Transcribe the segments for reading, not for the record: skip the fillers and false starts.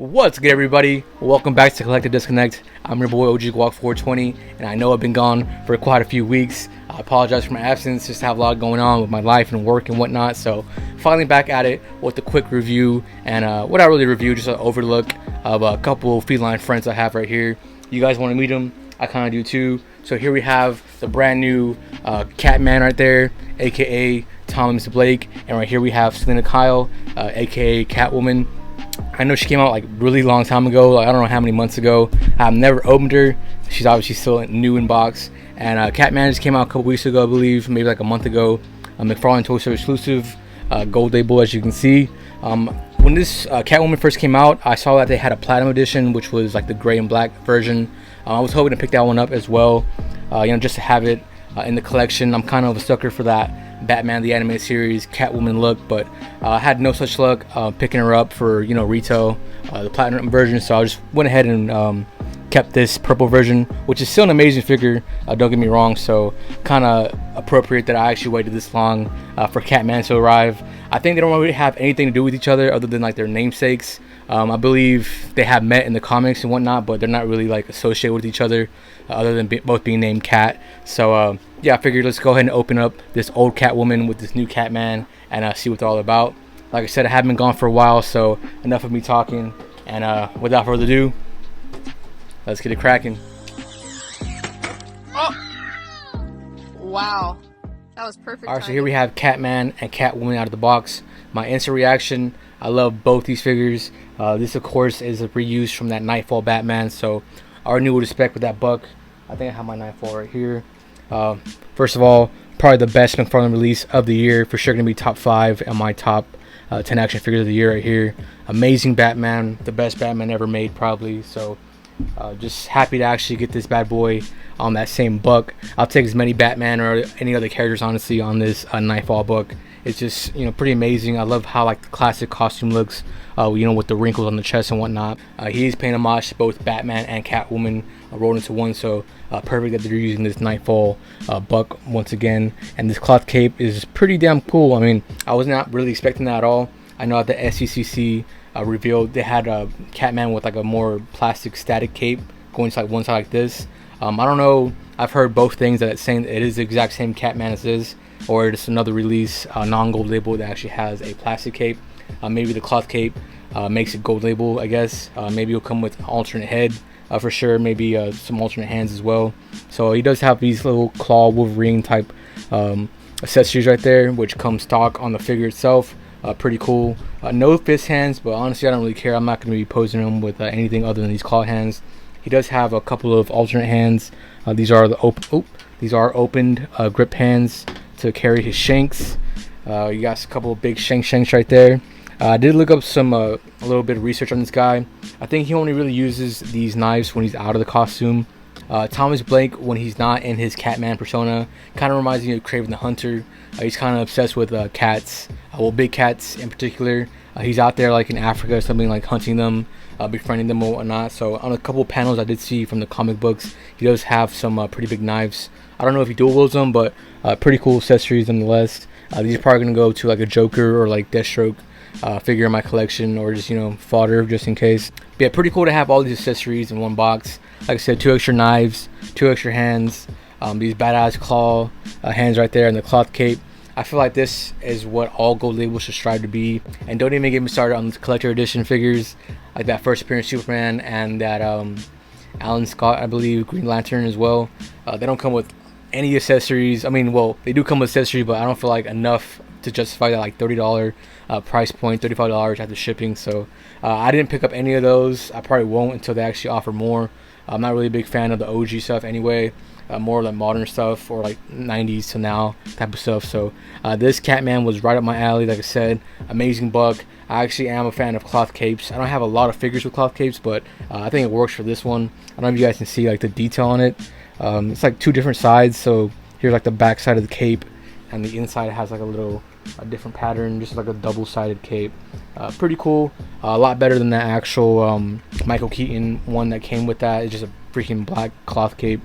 What's good, everybody? Welcome back to Collective Disconnect. I'm your boy OG Guac 420, and I know I've been gone for quite a few weeks. I apologize for my absence, just have a lot going on with my life and work and whatnot. So finally back at it with a quick review, and what I really review, just an overlook of a couple of feline friends I have right here. You guys want to meet them? I kind of do too. So here we have the brand new Catman right there, aka Thomas Blake, and right here we have Selena Kyle, aka Catwoman. I know she came out like really long time ago, like I don't know how many months ago. I've never opened her. She's obviously still new in box. And Catman just came out a couple weeks ago, I believe, maybe like a month ago. McFarlane Toy Store exclusive, gold label, as you can see. When this Catwoman first came out, I saw that they had a platinum edition, which was like the gray and black version. I was hoping to pick that one up as well, just to have it in the collection. I'm kind of a sucker for that Batman the Animated Series Catwoman look, but I had no such luck picking her up for retail, the platinum version. So I just went ahead and kept this purple version, which is still an amazing figure, don't get me wrong. So kind of appropriate that I actually waited this long for Catman to arrive. I think they don't really have anything to do with each other other than like their namesakes. I believe they have met in the comics and whatnot, but they're not really like associated with each other other than both being named Cat. So yeah, I figured let's go ahead and open up this old Catwoman with this new Catman and see what they're all about. Like I said, I haven't been gone for a while, so enough of me talking, and without further ado, let's get it cracking. Oh! Wow. That was perfect. Alright, so here we have Catman and Catwoman out of the box. My instant reaction, I love both these figures. This, of course, is a reuse from that Nightfall Batman, so I already knew what to expect with that buck. I think I have my Nightfall right here. First of all, probably the best McFarlane release of the year. For sure going to be top 5 on my top 10 action figures of the year right here. Amazing Batman, the best Batman ever made probably. So just happy to actually get this bad boy on that same buck. I'll take as many Batman or any other characters honestly on this Nightfall book. It's just pretty amazing. I love how like the classic costume looks, with the wrinkles on the chest and whatnot. He is paying homage to both Batman and Catwoman rolled into one, so perfect that they're using this Nightfall buck once again. And this cloth cape is pretty damn cool. I mean, I was not really expecting that at all. I know at the SCCC revealed they had Catman with like a more plastic static cape going to like one side like this. I don't know. I've heard both things, that it's saying it is the exact same Catman as this, or it's another release, non-gold label that actually has a plastic cape. Maybe the cloth cape makes it gold label, I guess. Maybe it'll come with an alternate head for sure. Maybe some alternate hands as well. So he does have these little claw Wolverine type accessories right there, which come stock on the figure itself. Pretty cool. No fist hands, but honestly I don't really care. I'm not going to be posing him with anything other than these claw hands. He does have a couple of alternate hands. These are opened grip hands to carry his shanks. You got a couple of big shanks right there. I did look up a little bit of research on this guy. I think he only really uses these knives when he's out of the costume. Thomas Blake, when he's not in his Catman persona, kind of reminds me of Kraven the Hunter. He's kind of obsessed with cats, big cats in particular. He's out there like in Africa or something, like hunting them, befriending them or whatnot. So on a couple of panels I did see from the comic books, he does have some pretty big knives. I don't know if he dual wields them, but pretty cool accessories nonetheless. These are probably going to go to like a Joker or like Deathstroke figure in my collection, or just fodder just in case. But yeah, pretty cool to have all these accessories in one box. Like I said, 2 extra knives, 2 extra hands, these badass claw hands right there, and the cloth cape. I feel like this is what all gold labels should strive to be. And don't even get me started on the collector edition figures, like that first appearance Superman and that Alan Scott, I believe, Green Lantern as well. They don't come with any accessories. I mean, well, they do come with accessories, but I don't feel like enough to justify that like $30 price point, $35 after shipping. So I didn't pick up any of those. I probably won't until they actually offer more. I'm not really a big fan of the OG stuff anyway. More like modern stuff, or like 90s to now type of stuff. So this Catman was right up my alley. Like I said, amazing buck. I actually am a fan of cloth capes. I don't have a lot of figures with cloth capes, but I think it works for this one. I don't know if you guys can see like the detail on it. It's like 2 different sides. So here's like the back side of the cape, and the inside has like a different pattern, just like a double-sided cape. Pretty cool. A lot better than the actual Michael Keaton one that came with that. It's just a freaking black cloth cape.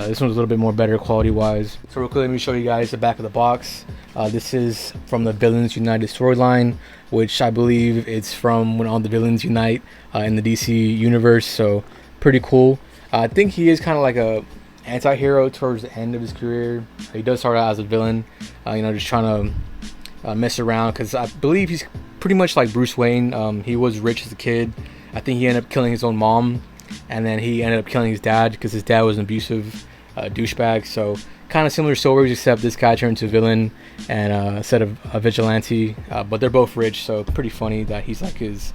This one's a little bit more better quality wise. So real quick, let me show you guys the back of the box. This is from the Villains United storyline, which I believe it's from when all the villains unite in the DC universe. So pretty cool. I think he is kind of like a anti-hero towards the end of his career. He does start out as a villain, just trying to mess around, because I believe he's pretty much like Bruce Wayne. He was rich as a kid. I think he ended up killing his own mom, and then he ended up killing his dad because his dad was an abusive douchebag. So kind of similar stories, except this guy turned into a villain and instead of a vigilante. But they're both rich, so pretty funny that he's like his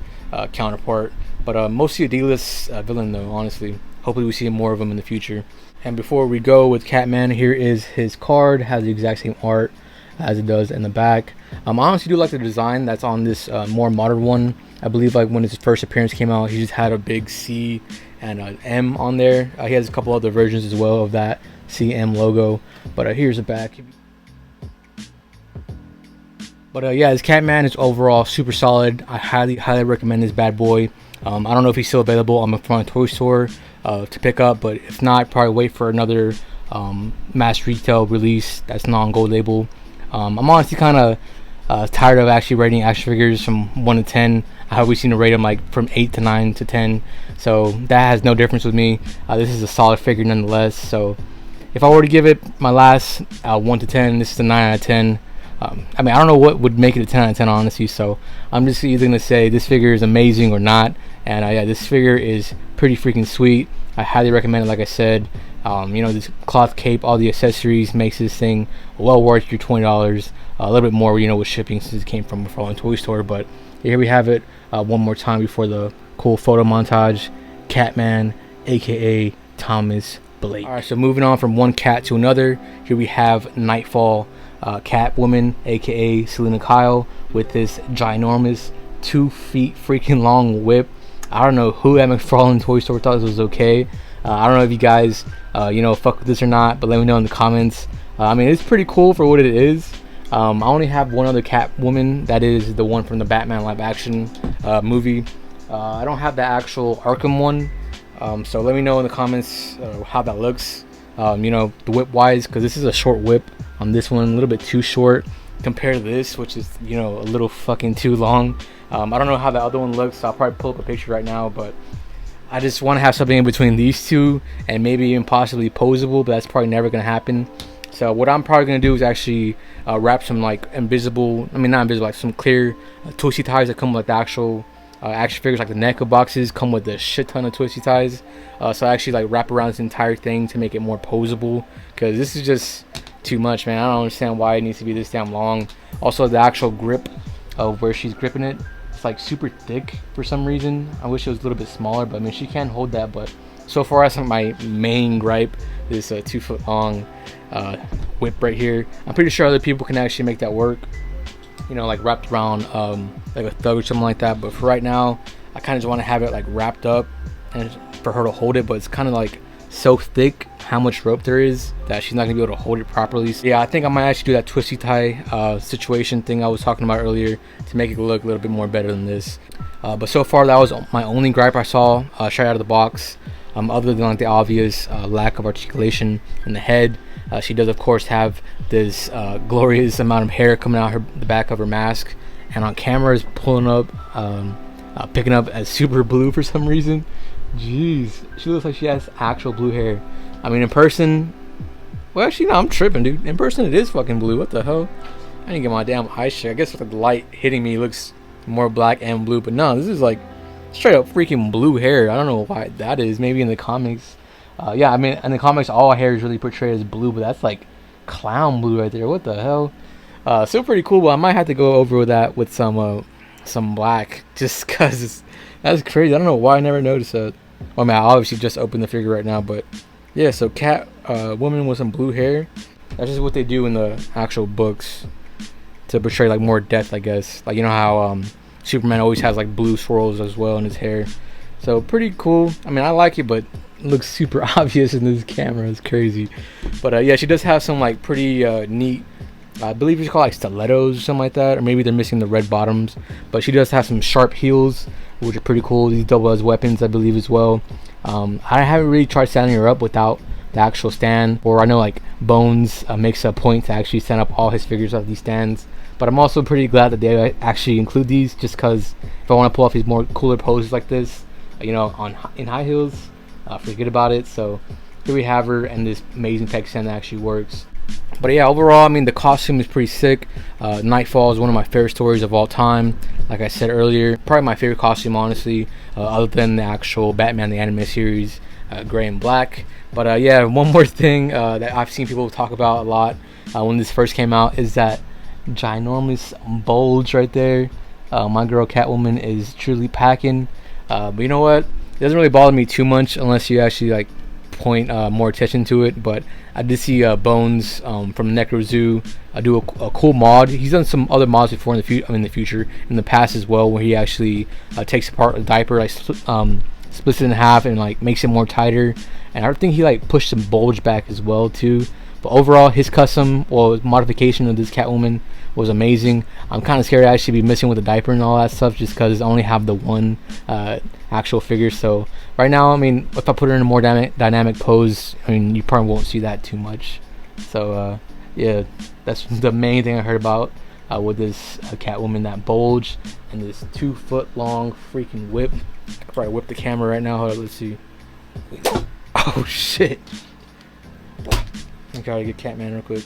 counterpart. But mostly a D-list villain though, honestly. Hopefully we see more of him in the future. And before we go with Catman, here is his card. Has the exact same art as it does in the back. I honestly do like the design that's on this more modern one. I believe like when his first appearance came out, he just had a big C and an M on there. He has a couple other versions as well of that CM logo. But here's the back. But yeah, his Catman is overall super solid. I highly recommend this bad boy. I don't know if he's still available on McFarlane Toy Store to pick up, but if not, probably wait for another mass retail release that's non-gold label. I'm honestly kind of tired of actually rating action figures from 1 to 10. I always seem to rate them like from 8 to 9 to 10, so that has no difference with me. This is a solid figure nonetheless. So if I were to give it my last 1 to 10, this is a 9 out of 10. I mean, I don't know what would make it a 10 out of 10 honestly, so I'm just either gonna say this figure is amazing or not. And yeah, this figure is pretty freaking sweet. I highly recommend it. Like I said, this cloth cape, all the accessories makes this thing well worth your $20. A little bit more, with shipping, since it came from a McFarlane Toy Store. But here we have it one more time before the cool photo montage. Catman, aka Thomas Blake. All right, so moving on from one cat to another, here we have Nightfall Catwoman, aka Selena Kyle, with this ginormous 2 feet freaking long whip. I don't know who at McFarlane Toy Store thought this was okay. I don't know if you guys fuck with this or not, but let me know in the comments. I mean, it's pretty cool for what it is. I only have one other Catwoman, that is the one from the Batman live action movie. I don't have the actual Arkham one, so let me know in the comments how that looks, the whip wise, because this is a short whip on this one, a little bit too short compared to this, which is a little fucking too long. I don't know how the other one looks, so I'll probably pull up a picture right now, but I just want to have something in between these two and maybe even possibly posable, but that's probably never going to happen. So what I'm probably going to do is actually wrap some like not invisible, like some clear twisty ties that come with the actual action figures, like the NECA boxes come with a shit ton of twisty ties. So I actually like wrap around this entire thing to make it more posable, because this is just too much, man. I don't understand why it needs to be this damn long. Also, the actual grip of where she's gripping it, it's like super thick for some reason. I wish it was a little bit smaller, but I mean, she can hold that. But so far, that's my main gripe, this 2 foot long whip right here. I'm pretty sure other people can actually make that work, like wrapped around like a thug or something like that. But for right now, I kind of just want to have it like wrapped up and for her to hold it, but it's kind of like so thick how much rope there is that she's not gonna be able to hold it properly. So yeah, I think I might actually do that twisty tie situation thing I was talking about earlier to make it look a little bit more better than this. But so far, that was my only gripe I saw straight out of the box, other than like the obvious lack of articulation in the head. She does of course have this glorious amount of hair coming out the back of her mask, and on camera is pulling up picking up as super blue for some reason. Jeez, she looks like she has actual blue hair. I mean, in person, well, actually, no, I'm tripping, dude. In person, it is fucking blue. What the hell? I didn't get my damn eyes checked. I guess with the light hitting me, it looks more black and blue. But no, this is like straight up freaking blue hair. I don't know why that is. Maybe in the comics. Yeah, I mean, in the comics, all hair is really portrayed as blue, but that's like clown blue right there. What the hell? Still pretty cool, but I might have to go over that with some black, just cause that's crazy. I don't know why I never noticed that. Well, I mean, I obviously just opened the figure right now, but yeah. So Catwoman with some blue hair. That's just what they do in the actual books to portray like more depth, I guess. Like, how Superman always has like blue swirls as well in his hair. So pretty cool. I mean, I like it, but it looks super obvious in this camera. It's crazy. But yeah, she does have some like pretty neat, I believe it's called like stilettos or something like that, or maybe they're missing the red bottoms. But she does have some sharp heels, which are pretty cool. These double as weapons, I believe, as well. I haven't really tried standing her up without the actual stand. Or I know like Bones makes a point to actually send up all his figures off these stands. But I'm also pretty glad that they actually include these, just because if I want to pull off these more cooler poses like this, you know, in high heels, forget about it. So here we have her, and this amazing peg stand that actually works. But yeah, overall, I mean, the costume is pretty sick. Nightfall is one of my favorite stories of all time. Like I said earlier, probably my favorite costume, honestly, other than the actual Batman the Anime series, gray and black. But yeah, one more thing that I've seen people talk about a lot when this first came out is that ginormous bulge right there. My girl Catwoman is truly packing. But you know what? It doesn't really bother me too much unless you actually like point more attention to it. But I did see Bones from Necro Zoo do a cool mod. He's done some other mods before in the future, in the past as well, where he actually takes apart a diaper, like splits it in half and like makes it more tighter. And I think he like pushed some bulge back as well too. But overall, his custom or modification of this Catwoman was amazing. I'm kind of scared to actually be missing with the diaper and all that stuff, just because I only have the one actual figure. So right now, I mean, if I put her in a more dynamic pose, I mean, you probably won't see that too much. So yeah, that's the main thing I heard about with this Catwoman, that bulge and this 2-foot long freaking whip. I'll probably whip the camera right now. Hold on, let's see. Oh shit. I gotta get Catman real quick.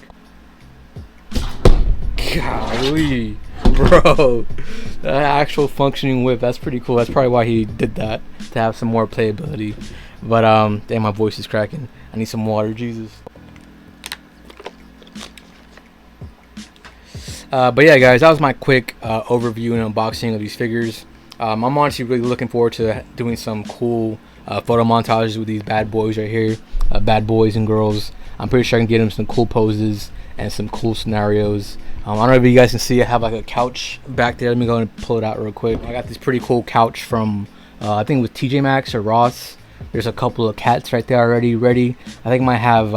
Golly, bro, that actual functioning whip, that's pretty cool. That's probably why he did that, to have some more playability. But damn, my voice is cracking. I need some water, Jesus. But yeah, guys, that was my quick overview and unboxing of these figures. I'm honestly really looking forward to doing some cool photo montages with these bad boys right here, bad boys and girls. I'm pretty sure I can get them some cool poses and some cool scenarios. I don't know if you guys can see, I have like a couch back there. Let me go and pull it out real quick. I got this pretty cool couch from I think it was TJ Maxx or Ross. There's a couple of cats right there already ready. I think I might have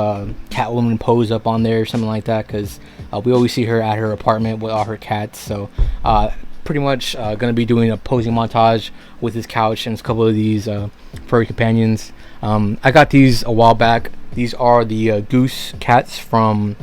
Catwoman pose up on there or something like that, because we always see her at her apartment with all her cats. So pretty much gonna be doing a posing montage with this couch and a couple of these furry companions. I got these a while back. These are the goose cats from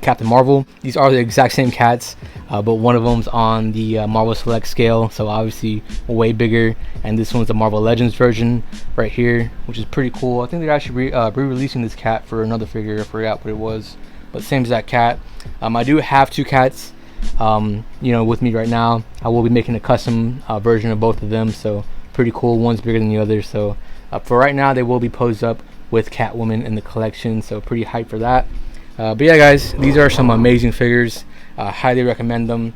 Captain Marvel. These are the exact same cats, but one of them's on the Marvel Select scale, so obviously way bigger, and this one's the Marvel Legends version right here, which is pretty cool. I think they're actually re-releasing this cat for another figure. I forgot what it was, but same as that cat. I do have two cats with me right now. I will be making a custom version of both of them, so pretty cool. One's bigger than the other, so for right now they will be posed up with Catwoman in the collection, so pretty hyped for that. But yeah, guys, these are some amazing figures. Highly recommend them.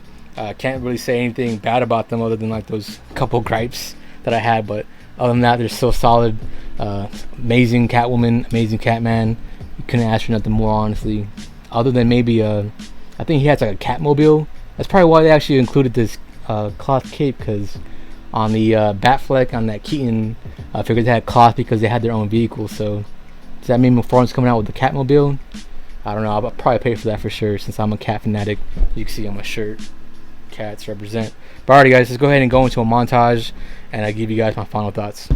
Can't really say anything bad about them other than like those couple gripes that I had, but other than that, they're still solid. Amazing Catwoman, amazing Catman. You couldn't ask for nothing more, honestly, other than maybe I think he has like a Catmobile. That's probably why they actually included this cloth cape, because on the Batfleck, on that Keaton figure, they had cloth because they had their own vehicle. So does that mean McFarlane's coming out with the Catmobile? I don't know. I'll probably pay for that for sure, since I'm a cat fanatic. You can see on my shirt, cats represent. But alrighty, guys, let's go ahead and go into a montage, and I give you guys my final thoughts.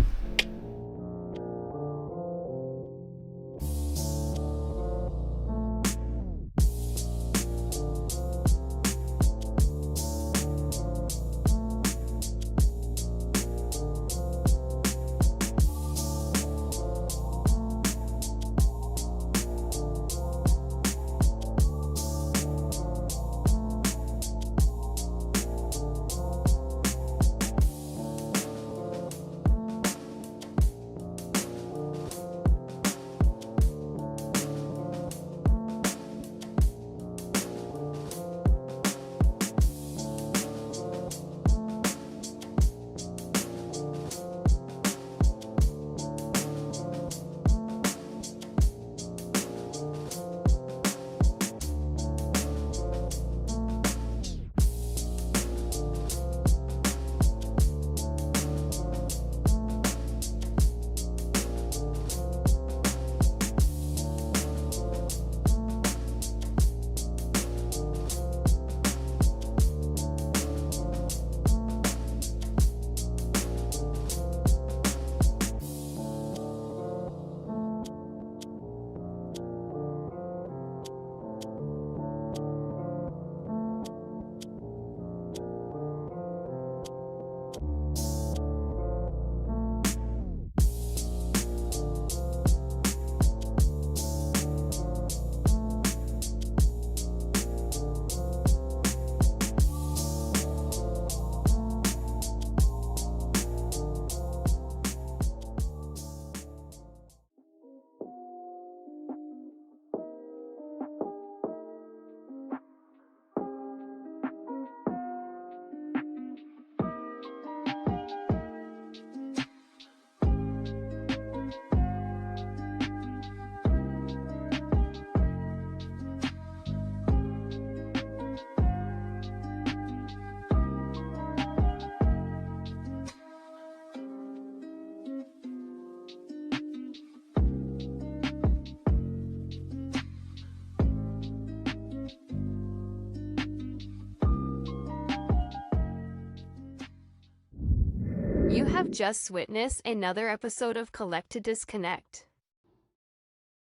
You have just witnessed another episode of Collect to Disconnect.